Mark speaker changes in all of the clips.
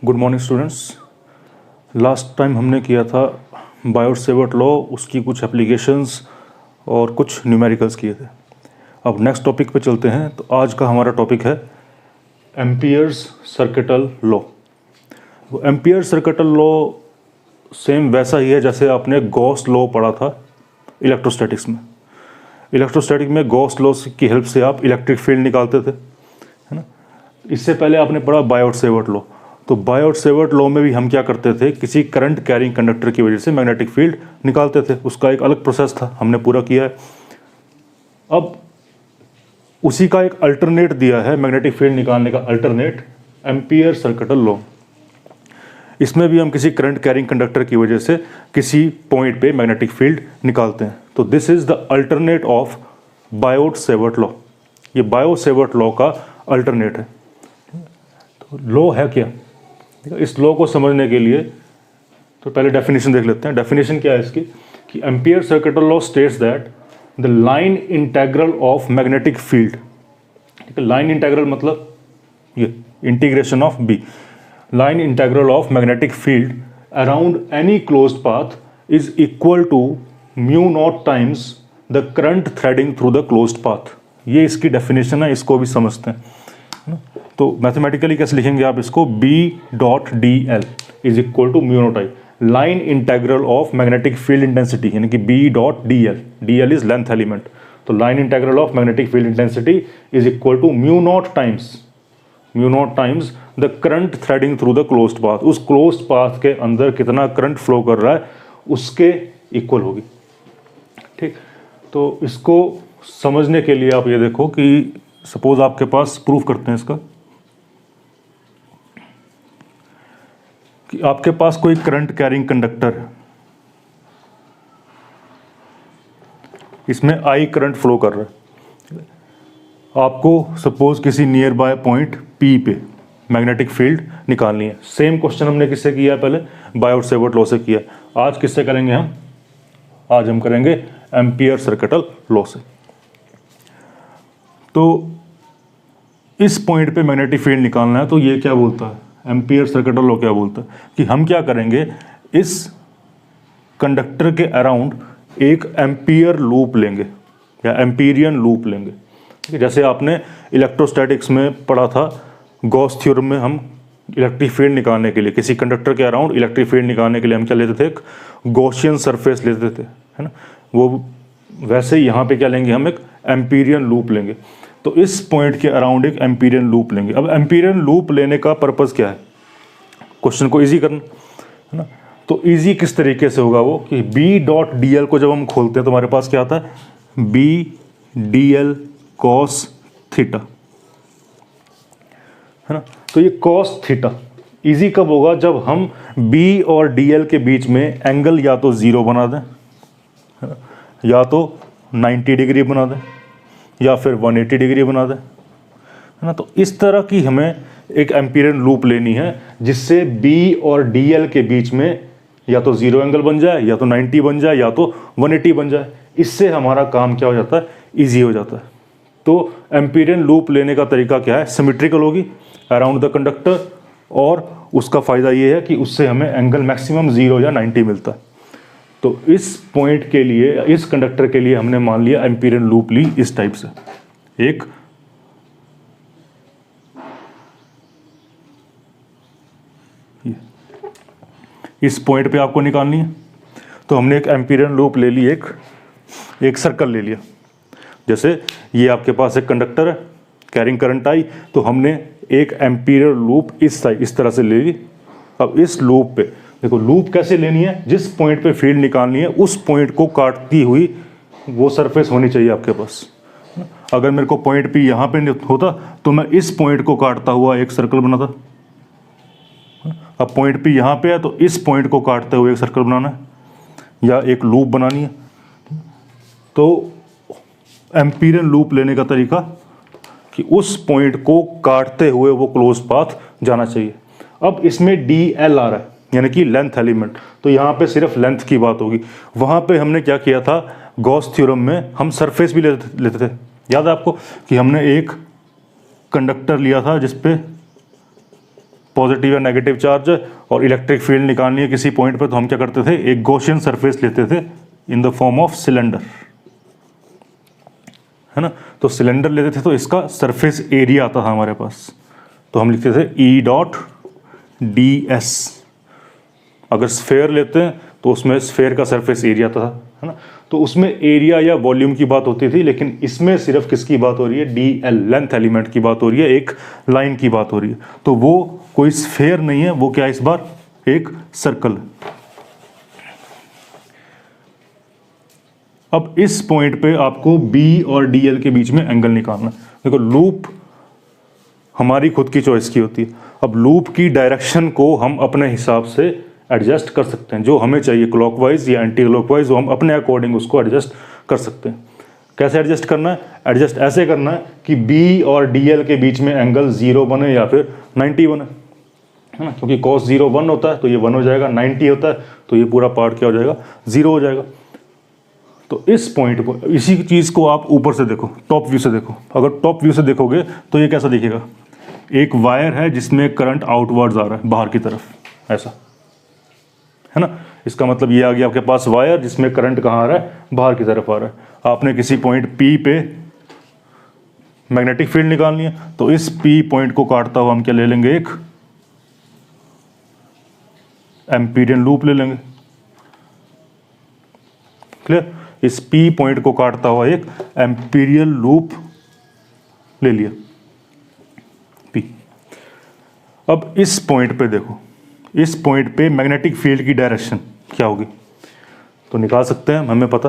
Speaker 1: Good morning students. Last time हमने किया था बायोट-सेवर्ट लॉ, उसकी कुछ एप्लीकेशंस और कुछ न्यूमेरिकल्स किए थे। अब नेक्स्ट टॉपिक पे चलते हैं। तो आज का हमारा टॉपिक है amperes circuital law. Ampere circuital law same वैसा ही है जैसे आपने गॉस लॉ पढ़ा था इलेक्ट्रोस्टैटिक्स में। इलेक्ट्रोस्टैटिक में गॉस लॉ की हेल्प से आप इलेक्ट्रिक फील्ड निकालते थे, है ना। इससे पहले आपने पढ़ा बायोट-सेवर्ट लॉ। तो बायोट-सेवर्ट लॉ में भी हम क्या करते थे, किसी करंट कैरिंग कंडक्टर की वजह से मैग्नेटिक फील्ड निकालते थे। उसका एक अलग प्रोसेस था, हमने पूरा किया है। अब उसी का एक अल्टरनेट दिया है, मैग्नेटिक फील्ड निकालने का अल्टरनेट, एम्पियर सर्किटल लॉ। इसमें भी हम किसी करंट कैरिंग कंडक्टर की वजह से किसी पॉइंट पे मैग्नेटिक फील्ड निकालते हैं। तो this is the alternate of Biot-Savart law. ये बायोट-सेवर्ट लॉ का अल्टरनेट है। तो लॉ है क्या, इस लॉ को समझने के लिए तो पहले डेफिनेशन देख लेते हैं। डेफिनेशन क्या है इसकी, कि Ampere circuital law states that the line integral of magnetic field, ठीक है। लाइन इंटेग्रल मतलब ये integration of B, line integral of magnetic field around any closed path is equal to mu naught times the current threading through the closed path. ये इसकी definition है, इसको भी समझते हैं। तो मैथमेटिकली कैसे लिखेंगे आप इसको, B dot D L is equal to mu naught I, line integral of magnetic field intensity, यानी कि B dot D L is length element. तो line integral of magnetic field intensity is equal to mu naught times the current threading through the closed path. उस closed path के अंदर कितना current flow कर रहा है उसके इक्वल होगी, ठीक। तो इसको समझने के लिए आप ये देखो कि सपोज आपके पास, प्रूफ करते हैं इसका, कि आपके पास कोई करंट कैरिंग कंडक्टर है, इसमें आई करंट फ्लो कर रहा है। आपको सपोज किसी नियर बाय पॉइंट पी पे मैग्नेटिक फील्ड निकालनी है। सेम क्वेश्चन हमने किससे किया है, पहले बायोट-सेवर्ट लॉ से किया। आज किससे करेंगे हम, आज हम करेंगे एम्पियर सर्किटल लॉ से। तो इस पॉइंट पे मैग्नेटिक फील्ड निकालना है, तो ये क्या बोलता है, एम्पियर सर्किटल लॉ क्या बोलता है, कि हम क्या करेंगे, इस कंडक्टर के अराउंड एक एम्पियर लूप लेंगे या एम्पीरियन लूप लेंगे, ठीक है। जैसे आपने इलेक्ट्रोस्टैटिक्स में पढ़ा था, गॉस थ्योरम में हम इलेक्ट्रिक फील्ड निकालने के लिए, किसी कंडक्टर के अराउंड इलेक्ट्रिक फील्ड निकालने के लिए हम क्या लेते थे, एक गॉसियन सरफेस लेते थे, है ना। वो वैसे ही यहाँ पे क्या लेंगे, हम एक एम्पीरियन लूप लेंगे। तो इस पॉइंट के अराउंड एक एम्पीरियन लूप लेंगे। अब एम्पीरियन लूप लेने का पर्पस क्या है, क्वेश्चन को इजी करना, है ना। तो इजी किस तरीके से होगा वो, कि बी डॉट डी एल को जब हम खोलते हैं तो हमारे पास क्या आता है, B D L cos theta, है ना। तो ये कॉस थीटा इजी कब होगा, जब हम बी और डी एल के बीच में एंगल या तो ज़ीरो बना दें, है ना, या तो 90 डिग्री बना दें, या फिर 180 डिग्री बना दें, है ना। तो इस तरह की हमें एक एम्पीरियन लूप लेनी है, जिससे बी और डी एल के बीच में या तो ज़ीरो एंगल बन जाए, या तो 90 बन जाए, या तो 180 बन जाए। इससे हमारा काम क्या हो जाता है, ईजी हो जाता है। तो एम्पीरियन लूप लेने का तरीका क्या है, सिमेट्रिकल होगी अराउंड द कंडक्टर, और उसका फ़ायदा ये है कि उससे हमें एंगल मैक्सिमम 0 या 90 मिलता है। तो इस पॉइंट के लिए, इस कंडक्टर के लिए हमने मान लिया एम्पीरियन लूप ली इस टाइप से, एक इस पॉइंट पे आपको निकालनी है। तो हमने एक एम्पीरियन लूप ले ली, एक सर्कल ले लिया। जैसे ये आपके पास एक कंडक्टर है, कैरिंग करंट आई, तो हमने एक एम्पीरियन लूप इस तरह से ले ली। अब इस लूप पे देखो, लूप कैसे लेनी है, जिस पॉइंट पे फील्ड निकालनी है उस पॉइंट को काटती हुई वो सरफेस होनी चाहिए आपके पास। अगर मेरे को पॉइंट पी यहाँ पे होता तो मैं इस पॉइंट को काटता हुआ एक सर्कल बनाता। अब पॉइंट पी यहाँ पे है, तो इस पॉइंट को काटते हुए एक सर्कल बनाना है या एक लूप बनानी है। तो एम्पीरियन लूप लेने का तरीका, कि उस पॉइंट को काटते हुए वो क्लोज पाथ जाना चाहिए। अब इसमें डी एल आ रहा है, यानी कि लेंथ एलिमेंट, तो यहाँ पे सिर्फ लेंथ की बात होगी। वहाँ पे हमने क्या किया था, गॉस थ्योरम में हम सरफेस भी लेते थे। याद है आपको कि हमने एक कंडक्टर लिया था जिस पे पॉजिटिव या नेगेटिव चार्ज है और इलेक्ट्रिक फील्ड निकालनी है किसी पॉइंट पे, तो हम क्या करते थे, एक गॉसियन सरफेस लेते थे in the form of cylinder, है ना। तो सिलेंडर लेते थे तो इसका सरफेस एरिया आता था हमारे पास, तो हम लिखते थे ई डॉट डी एस। अगर स्फेयर लेते हैं तो उसमें स्फेयर का सरफेस एरिया था, है ना। तो उसमें एरिया या वॉल्यूम की बात होती थी, लेकिन इसमें सिर्फ किसकी बात हो रही है, डी एल, लेंथ एलिमेंट की बात हो रही है, एक लाइन की बात हो रही है। तो वो कोई स्फेयर नहीं है, वो क्या है इस बार, एक सर्कल। अब इस पॉइंट पे आपको बी और डी एल के बीच में एंगल निकालना है। देखो लूप हमारी खुद की चॉइस की होती है। अब लूप की डायरेक्शन को हम अपने हिसाब से एडजस्ट कर सकते हैं, जो हमें चाहिए क्लॉकवाइज या एंटी क्लॉकवाइज, वो हम अपने अकॉर्डिंग उसको एडजस्ट कर सकते हैं। कैसे एडजस्ट करना है, एडजस्ट ऐसे करना है कि बी और डी एल के बीच में एंगल 0 बने या फिर 90 बने, है ना। क्योंकि cos 0 1 होता है तो ये 1 हो जाएगा, 90 होता है तो ये पूरा पार्ट क्या हो जाएगा, 0 हो जाएगा। तो इस पॉइंट पर इसी चीज़ को आप ऊपर से देखो, टॉप व्यू से देखो। अगर टॉप व्यू से देखोगे तो ये कैसा दिखेगा, एक वायर है जिसमें करंट आउटवर्ड्स आ रहा है बाहर की तरफ, ऐसा, है ना। इसका मतलब ये आ गया आपके पास वायर जिसमें करंट कहाँ आ रहा है, बाहर की तरफ आ रहा है। आपने किसी पॉइंट P पे मैग्नेटिक फील्ड निकालनी है, तो इस P पॉइंट को काटता हुआ हम क्या ले लेंगे, एक एम्पीरियन लूप ले लेंगे। क्लियर, इस P पॉइंट को काटता हुआ एक एम्पीरियल लूप ले लिया P। अब इस पॉइंट पे देखो, इस पॉइंट पे मैग्नेटिक फील्ड की डायरेक्शन क्या होगी, तो निकाल सकते हैं, हमें पता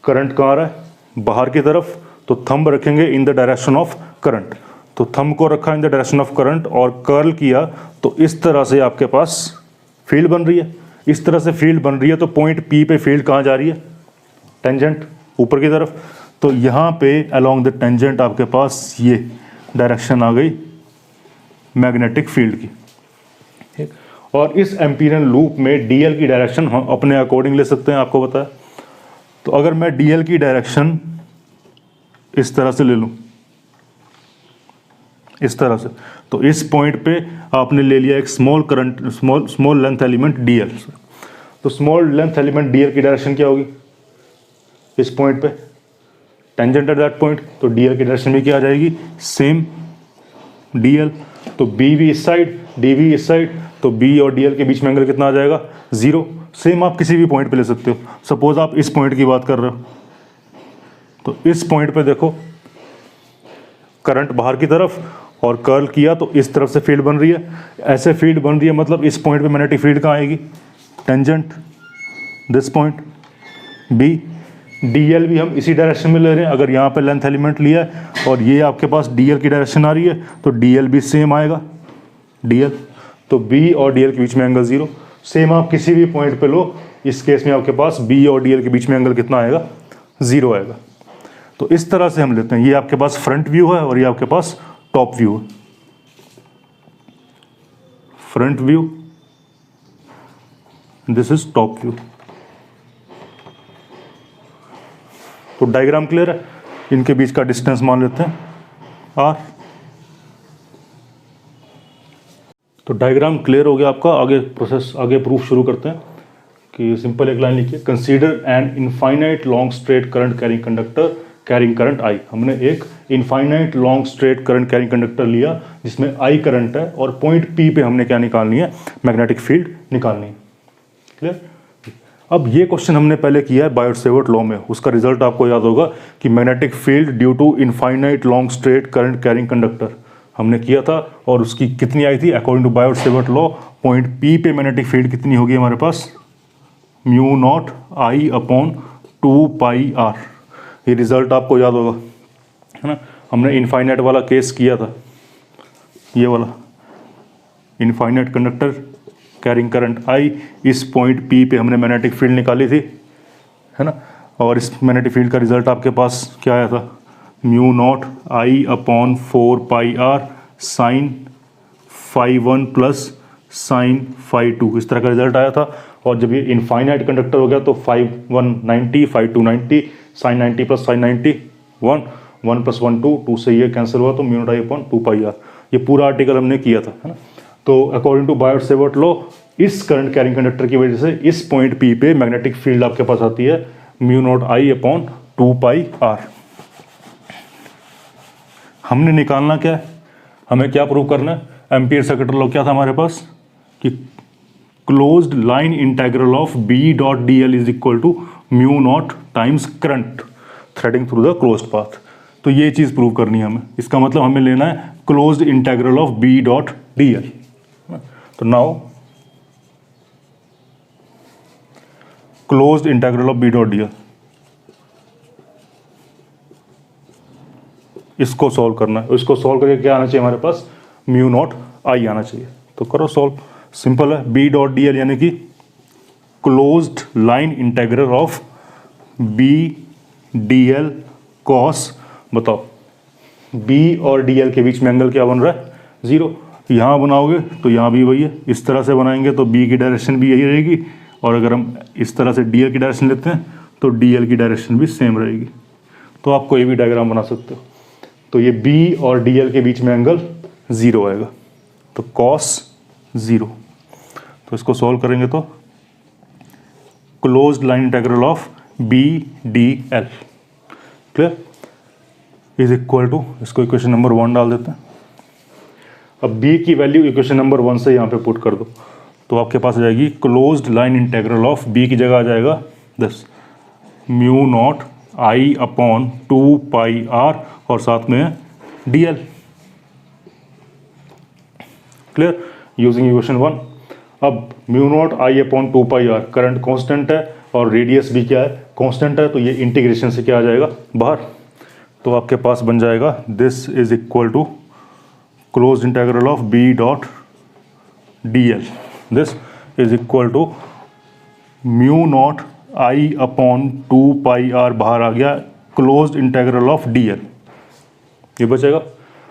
Speaker 1: करंट कहाँ आ रहा है, बाहर की तरफ, तो थंब रखेंगे in the direction of current. तो थंब को रखा in the direction of current और कर्ल किया, तो इस तरह से आपके पास फील्ड बन रही है। इस तरह से फील्ड बन रही है तो पॉइंट P पे फील्ड कहाँ जा रही है, टेंजेंट ऊपर की तरफ। तो यहाँ पे अलोंग द टेंजेंट आपके पास ये डायरेक्शन आ गई मैग्नेटिक फील्ड की, ठीक। और इस एम्पीरियन लूप में DL की डायरेक्शन हम अपने अकॉर्डिंग ले सकते हैं, आपको पता है। तो अगर मैं DL की डायरेक्शन इस तरह से ले लूँ, इस तरह से, तो इस पॉइंट पे आपने ले लिया एक small current, small length element DL। तो स्मॉल लेंथ एलिमेंट DL की डायरेक्शन क्या होगी, इस पॉइंट पे टेंजेंट एट दैट पॉइंट, तो DL की डायरेक्शन भी क्या आ जाएगी, सेम DL। तो B भी इस साइड, D भी इस साइड, तो B और DL के बीच में एंगल कितना आ जाएगा, 0। सेम आप किसी भी पॉइंट पे ले सकते हो। सपोज आप इस पॉइंट की बात कर रहे हो, तो इस पॉइंट पे देखो करंट बाहर की तरफ और कर्ल किया तो इस तरफ से फील्ड बन रही है, ऐसे फील्ड बन रही है, मतलब इस पॉइंट पे मैग्नेटिक फील्ड कहाँ आएगी, tangent this point B। DL भी हम इसी डायरेक्शन में ले रहे हैं। अगर यहाँ पे लेंथ एलिमेंट लिया है और ये आपके पास DL की डायरेक्शन आ रही है, तो DL भी सेम आएगा DL। तो B और DL के बीच में एंगल 0। सेम आप किसी भी पॉइंट पे लो, इस केस में आपके पास B और DL के बीच में एंगल कितना आएगा, 0 आएगा। तो इस तरह से हम लेते हैं। ये आपके पास फ्रंट व्यू है और ये आपके पास टॉप व्यू है। Front view, this is top view. तो डायग्राम क्लियर है, इनके बीच का डिस्टेंस मान लेते हैं R। तो डायग्राम क्लियर हो गया आपका। आगे प्रोसेस, आगे प्रूफ शुरू करते हैं। कि सिंपल एक लाइन लिखिए, consider an infinite long straight current carrying conductor carrying current I। हमने एक infinite long straight current carrying conductor लिया जिसमें I करंट है और पॉइंट P पे हमने क्या निकालनी है, मैग्नेटिक फील्ड निकालनी है। क्लियर। अब ये क्वेश्चन हमने पहले किया है बायोट-सेवर्ट लॉ में, उसका रिजल्ट आपको याद होगा कि magnetic field due to infinite long straight current carrying conductor हमने किया था, और उसकी कितनी आई थी, according to Biot Savart law point P पे मैग्नेटिक फील्ड कितनी होगी हमारे पास, μ0 I अपॉन 2 पाई R। ये रिजल्ट आपको याद होगा, है ना। हमने इनफाइनाइट वाला केस किया था, ये वाला infinite conductor carrying current I, इस पॉइंट P पे हमने मैग्नेटिक फील्ड निकाली थी, है ना। और इस मैग्नेटिक फील्ड का रिजल्ट आपके पास क्या आया था, μ0 I upon 4 pi R sine φ1 plus sine φ2, इस तरह का रिजल्ट आया था। और जब ये इनफाइनाइट कंडक्टर हो गया तो φ1 90, φ2 90, साइन 90 प्लस साइन 90 1, 1 प्लस 1 2, 2 से ये कैंसिल हुआ तो μ0 I अपॉन 2 पाई R। ये पूरा आर्टिकल हमने किया था, है ना। तो according to Biot Savart law इस करंट कैरिंग कंडक्टर की वजह से इस पॉइंट पी पे मैग्नेटिक फील्ड आपके पास आती है mu naught I upon 2πr। हमने निकालना क्या है, हमें क्या प्रूव करना है, एम्पियर सर्किट लॉ क्या था हमारे पास कि closed line integral of B dot D L is equal to mu naught times current threading through the closed path. तो ये चीज़ प्रूव करनी है हमें, इसका मतलब हमें लेना है closed integral of B dot D l. तो now closed integral of B dot D l, इसको सॉल्व करना है। इसको सॉल्व करके क्या आना चाहिए हमारे पास, म्यू नॉट आई आना चाहिए। तो करो सॉल्व, सिंपल है। बी डॉट डी एल यानी कि closed line integral of B D L cos, बताओ बी और डी एल के बीच में एंगल क्या बन रहा है, 0। यहाँ बनाओगे तो यहाँ भी वही है, इस तरह से बनाएंगे तो बी की डायरेक्शन भी यही रहेगी, और अगर हम इस तरह से डी एल की डायरेक्शन लेते हैं तो डी एल की डायरेक्शन भी सेम रहेगी। तो आप कोई भी डायग्राम बना सकते हो। तो ये बी और डी एल के बीच में एंगल 0 आएगा, तो कॉस 0। तो इसको सॉल्व करेंगे तो closed line integral of B D L clear is equal to, इसको इक्वेशन नंबर 1 डाल देते हैं। अब b की वैल्यू इक्वेशन नंबर 1 से यहाँ पे पुट कर दो, तो आपके पास आ जाएगी closed line integral of b की जगह आ जाएगा this mu naught I upon 2πr और साथ में dl क्लियर यूजिंग इक्वेशन 1। अब mu naught I upon 2πr current constant है और रेडियस भी क्या है, कांस्टेंट है, तो ये इंटीग्रेशन से क्या आ जाएगा बाहर। तो आपके पास बन जाएगा this is equal to closed integral of b dot D L, this is equal to mu naught I upon 2πr बाहर आ गया, closed integral of D L ये बचेगा।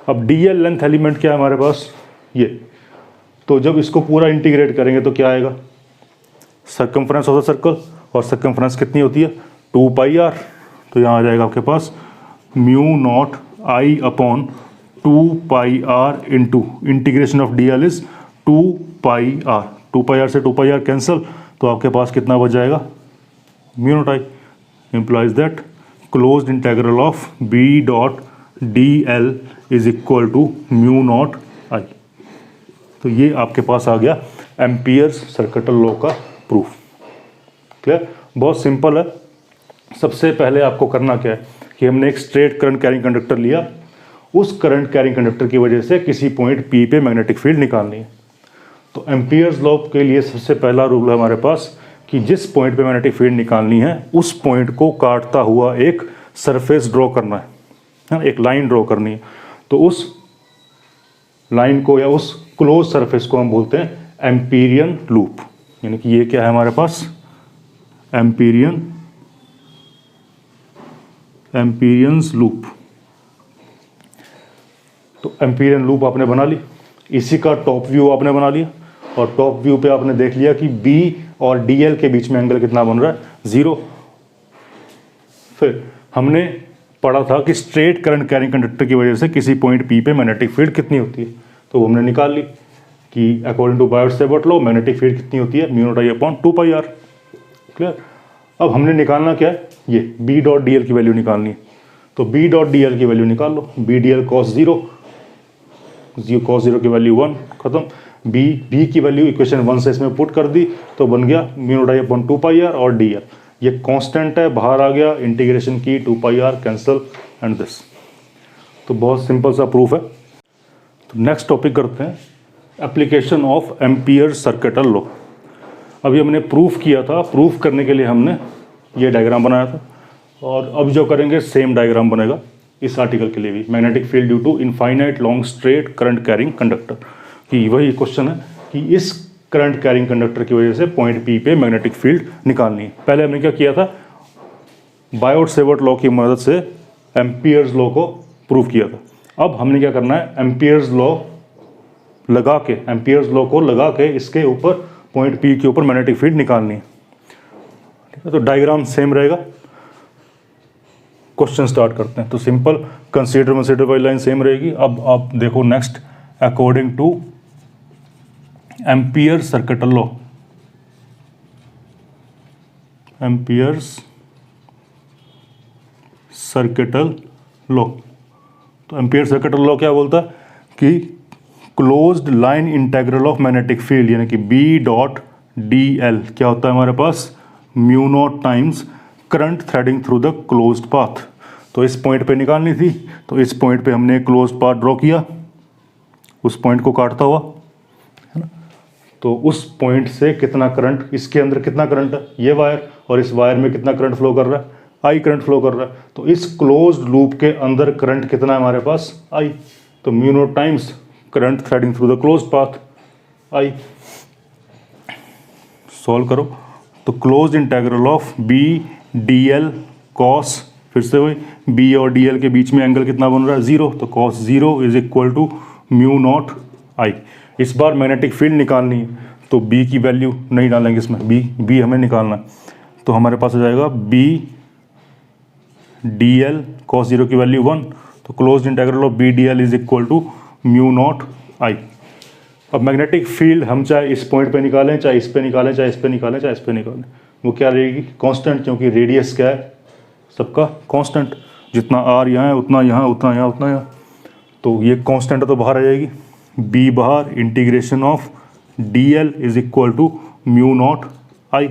Speaker 1: अब डी एल लेंथ एलिमेंट क्या है हमारे पास, ये। तो जब इसको पूरा इंटीग्रेट करेंगे तो क्या आएगा, सर्कमफ्रेंस ऑफ द सर्कल, और सर्कमफ्रेंस कितनी होती है 2πr। तो यहाँ आ जाएगा आपके पास mu naught I upon 2πr into integration of D L is 2πr, 2πr से 2πr कैंसिल, तो आपके पास कितना बच जाएगा mu naught I, implies that closed integral of B dot D L is equal to mu naught I. तो ये आपके पास आ गया एम्पियर्स सर्किटल लॉ का प्रूफ। क्लियर, बहुत सिंपल है। सबसे पहले आपको करना क्या है कि हमने एक स्ट्रेट करंट कैरिंग कंडक्टर लिया, उस करंट कैरिंग कंडक्टर की वजह से किसी पॉइंट पी पे मैग्नेटिक फील्ड निकालनी है। तो एम्पियर्स लॉ के लिए सबसे पहला रूल है हमारे पास कि जिस पॉइंट पे मैग्नेटिक फील्ड निकालनी है उस पॉइंट को काटता हुआ एक सरफेस ड्रॉ करना है, एक लाइन ड्रॉ करनी है। तो उस लाइन को या उस क्लोज सरफेस को हम बोलते हैं एम्पीरियन लूप, यानी कि ये क्या है हमारे पास एम्पीरियंस लूप। तो एम्पीरियन लूप आपने बना ली, इसी का टॉप व्यू आपने बना लिया, और टॉप व्यू पे आपने देख लिया कि B और DL के बीच में एंगल कितना बन रहा है 0। फिर हमने पढ़ा था कि स्ट्रेट करंट कैरिंग कंडक्टर की वजह से किसी पॉइंट P पे मैग्नेटिक फील्ड कितनी होती है, तो वो हमने निकाल ली कि according to Biot Savart law magnetic field कितनी होती है mu naught I upon 2πr। Clear, अब हमने निकालना क्या है, ये B डॉट DL की वैल्यू निकालनी है। तो B डॉट DL की वैल्यू निकाल लो, B DL cos 0 की वैल्यू 1, खत्म। B की वैल्यू इक्वेशन 1 से इसमें पुट कर दी तो बन गया mu naught I upon 2πr और dl, ये कांस्टेंट है, बाहर आ गया, इंटीग्रेशन की 2πr कैंसिल एंड दिस। तो बहुत सिंपल सा प्रूफ है। तो नेक्स्ट टॉपिक करते हैं application of ampere circuital law. अभी हमने प्रूफ किया था, प्रूफ करने के लिए हमने ये डायग्राम बनाया था, और अब जो करेंगे सेम डायग्राम बनेगा इस आर्टिकल के लिए भी, magnetic field due to infinite long straight current carrying conductor. कि वही क्वेश्चन है कि इस करंट कैरिंग कंडक्टर की वजह से पॉइंट पी पे मैग्नेटिक फील्ड निकालनी है। पहले हमने क्या किया था, बायोट सेवर्ट लॉ की मदद से एम्पियर्स लॉ को प्रूव किया था। अब हमने क्या करना है, एम्पियर्स लॉ को लगा के इसके ऊपर पॉइंट पी के ऊपर मैग्नेटिक फील्ड निकालनी है। ठीक है, तो डायग्राम सेम रहेगा। क्वेश्चन स्टार्ट करते हैं। तो सिंपल, कंसीडर वाली लाइन सेम रहेगी। अब आप देखो next, according two ampere circuital law, amperes circuital law. तो एम्पियर सर्किटल लॉ क्या बोलता है कि closed line integral of magnetic field यानी कि बी डॉट डी एल क्या होता है हमारे पास, mu naught times current threading through the closed path. तो इस पॉइंट पे निकालनी थी, तो इस पॉइंट पे हमने क्लोज्ड पाथ ड्रॉ किया, उस पॉइंट को काटता हुआ, है ना। तो उस पॉइंट से कितना करंट, इसके अंदर कितना करंट है, ये वायर, और इस वायर में कितना करंट फ्लो कर रहा है, आई करंट फ्लो कर रहा है। तो इस क्लोज्ड लूप के अंदर करंट कितना है हमारे पास, आई। तो mu naught times current threading through the closed path, I. Solve करो तो closed integral of B D L cos, फिर से वही बी और डी एल के बीच में एंगल कितना बन रहा है, जीरो। तो cos zero is equal to mu naught I. इस बार मैग्नेटिक फील्ड निकालनी है, तो बी की वैल्यू नहीं डालेंगे इसमें, बी हमें निकालना है। तो हमारे पास हो जाएगा B D L cos zero की वैल्यू 1। तो closed integral of B D L is equal to mu naught I. अब मैग्नेटिक फील्ड हम चाहे इस पॉइंट पे निकालें, चाहे इस पे निकालें, चाहे इस पे निकालें, चाहे इस पे निकालें, वो क्या रहेगी, कांस्टेंट, क्योंकि रेडियस क्या है सबका, कांस्टेंट। जितना आर यहाँ है उतना यहाँ, उतना यहाँ, उतना यहाँ। तो ये कांस्टेंट है तो बाहर आ जाएगी, बी बाहर, integration of D L is equal to mu naught I.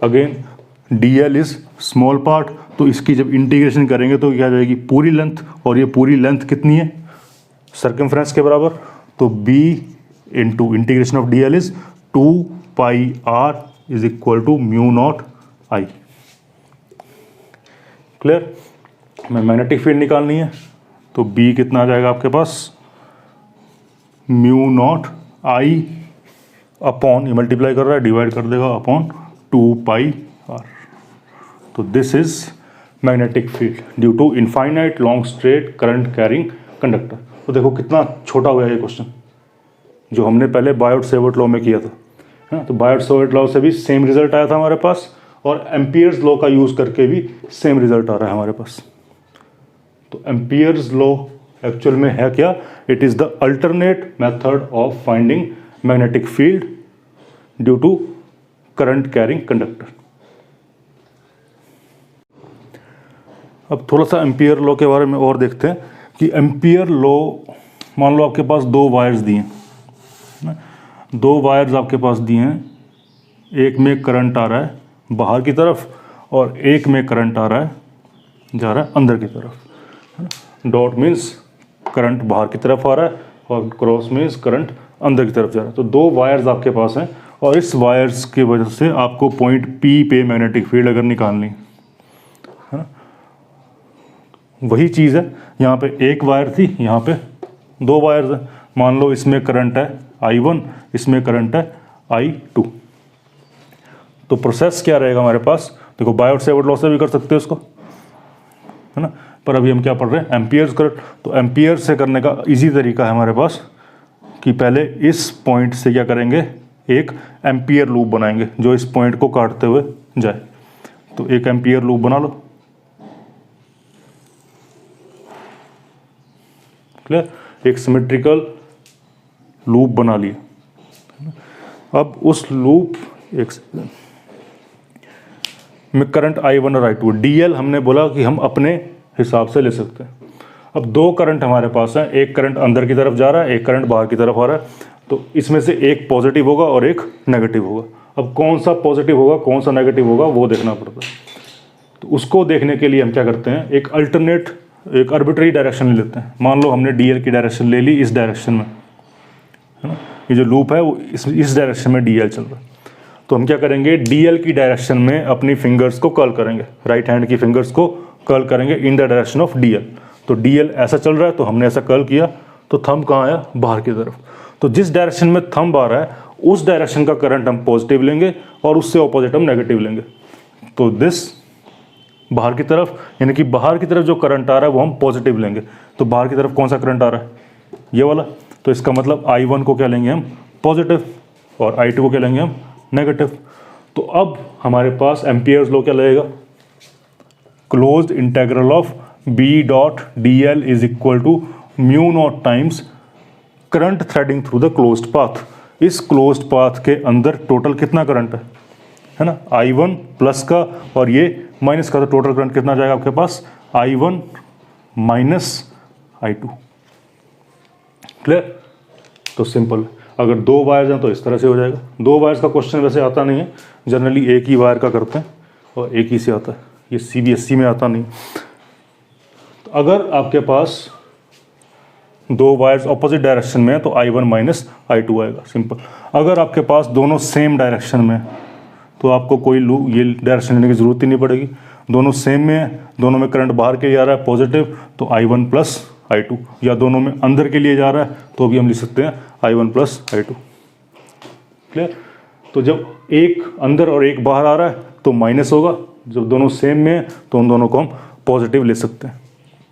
Speaker 1: Again D L is small part, तो इसकी जब इंटीग्रेशन करेंगे तो क्या आ जाएगी, पूरी लेंथ, और ये पूरी लेंथ कितनी है, सर्कमफ्रेंस के बराबर। तो b into integration of D L is 2 pi r is equal to mu naught I. Clear. हमें मैग्नेटिक फील्ड निकालनी है, तो b कितना आ जाएगा आपके पास, म्यू नॉट आई अपॉन, ये मल्टीप्लाई कर रहा है, डिवाइड कर देगा अपॉन 2 पाई r। तो this is magnetic field due to infinite long straight current carrying conductor. तो देखो कितना छोटा हुआ है ये क्वेश्चन, जो हमने पहले बायोट सेवर्ट लॉ में किया था, है ना। तो बायोट सेवर्ट लॉ से भी सेम रिजल्ट आया था हमारे पास, और एम्पियर्स लॉ का यूज़ करके भी सेम रिजल्ट आ रहा है हमारे पास। तो एम्पियर्स लॉ एक्चुअल में है क्या, it is the alternate method of finding magnetic field due to current carrying conductor. अब थोड़ा सा एम्पियर लॉ के बारे में और देखते हैं कि एम्पियर लॉ, मान लो आपके पास दो वायर्स दिए हैं, दो वायर्स आपके पास दिए हैं, एक में करंट आ रहा है बाहर की तरफ, और एक में करंट आ रहा है, जा रहा है अंदर की तरफ। डॉट मीन्स करंट बाहर की तरफ आ रहा है, और क्रॉस मीन्स करंट अंदर की तरफ जा रहा है। तो दो वायर्स आपके पास हैं, और इस वायर्स की वजह से आपको पॉइंट पी पे मैग्नेटिक फील्ड अगर निकालनी है ना, वही चीज़ है। यहाँ पे एक वायर थी, यहाँ पे दो वायर्स हैं। मान लो इसमें करंट है I1, इसमें करंट है I2। तो प्रोसेस क्या रहेगा हमारे पास, देखो बायोट सेवर्ट लॉ से भी कर सकते हो इसको, है ना, पर अभी हम क्या पढ़ रहे हैं, एम्पियर्स करंट। तो एम्पियर से करने का इजी तरीका है हमारे पास कि पहले इस पॉइंट से क्या करेंगे, एक एम्पियर लूप बनाएंगे जो इस पॉइंट को काटते हुए जाए। तो एक एम्पियर लूप बना लो, क्लियर, एक सिमेट्रिकल लूप बना लिया। अब उस लूप एक में करंट I1 और I2, DL हमने बोला कि हम अपने हिसाब से ले सकते हैं। अब दो करंट हमारे पास है, एक करंट अंदर की तरफ जा रहा है, एक करंट बाहर की तरफ आ रहा है। तो इसमें से एक पॉजिटिव होगा और एक नेगेटिव होगा। अब कौन सा पॉजिटिव होगा कौन सा नेगेटिव होगा वो देखना पड़ता है। तो उसको देखने के लिए हम क्या करते हैं, एक अल्टरनेट, एक आर्बिट्री डायरेक्शन ले लेते हैं। मान लो हमने DL की डायरेक्शन ले ली इस डायरेक्शन में, है ना, ये जो लूप है वो इस डायरेक्शन में DL चल रहा है। तो हम क्या करेंगे, DL की डायरेक्शन में अपनी फिंगर्स को कर्ल करेंगे, राइट हैंड की फिंगर्स को कर्ल करेंगे in the direction of DL। तो DL ऐसा चल रहा है तो हमने ऐसा कर्ल किया, तो थंब कहाँ आया, बाहर की तरफ। तो जिस डायरेक्शन में थंब आ रहा है उस डायरेक्शन का करंट हम पॉजिटिव लेंगे और उससे ऑपोजिट हम नेगेटिव लेंगे। तो दिस बाहर की तरफ, यानी कि बाहर की तरफ जो करंट आ रहा है वो हम पॉजिटिव लेंगे। तो बाहर की तरफ कौन सा करंट आ रहा है, ये वाला। तो इसका मतलब I1 को क्या लेंगे हम, पॉजिटिव, और I2 को क्या लेंगे हम, नेगेटिव। तो अब हमारे पास एम्पियर्स लॉ क्या लगेगा, closed integral of B dot DL is equal to mu naught times current threading through the closed path. इस क्लोज्ड पाथ के अंदर टोटल कितना करंट है ना, I1 प्लस का और ये माइनस का, तो टोटल करंट कितना जाएगा आपके पास, I1 माइनस I2। क्लियर? तो सिंपल, अगर दो वायर्स हैं तो इस तरह से हो जाएगा। दो वायर्स का क्वेश्चन वैसे आता नहीं है, जनरली एक ही वायर का करते हैं और एक ही से आता है, ये CBSE में आता नहीं। तो अगर आपके पास दो वायर्स ऑपोजिट डायरेक्शन में है तो I1 माइनस I2 आएगा, सिंपल। अगर आपके पास दोनों सेम डायरेक्शन में है तो आपको कोई ये डायरेक्शन लेने की ज़रूरत ही नहीं पड़ेगी, दोनों सेम में है, दोनों में करंट बाहर के लिए आ रहा है पॉजिटिव, तो I1 प्लस I2, या दोनों में अंदर के लिए जा रहा है तो भी हम लिख सकते हैं I1 प्लस I2। क्लियर? तो जब एक अंदर और एक बाहर आ रहा है तो माइनस होगा, जब दोनों सेम में है तो उन दोनों को हम पॉजिटिव ले सकते हैं।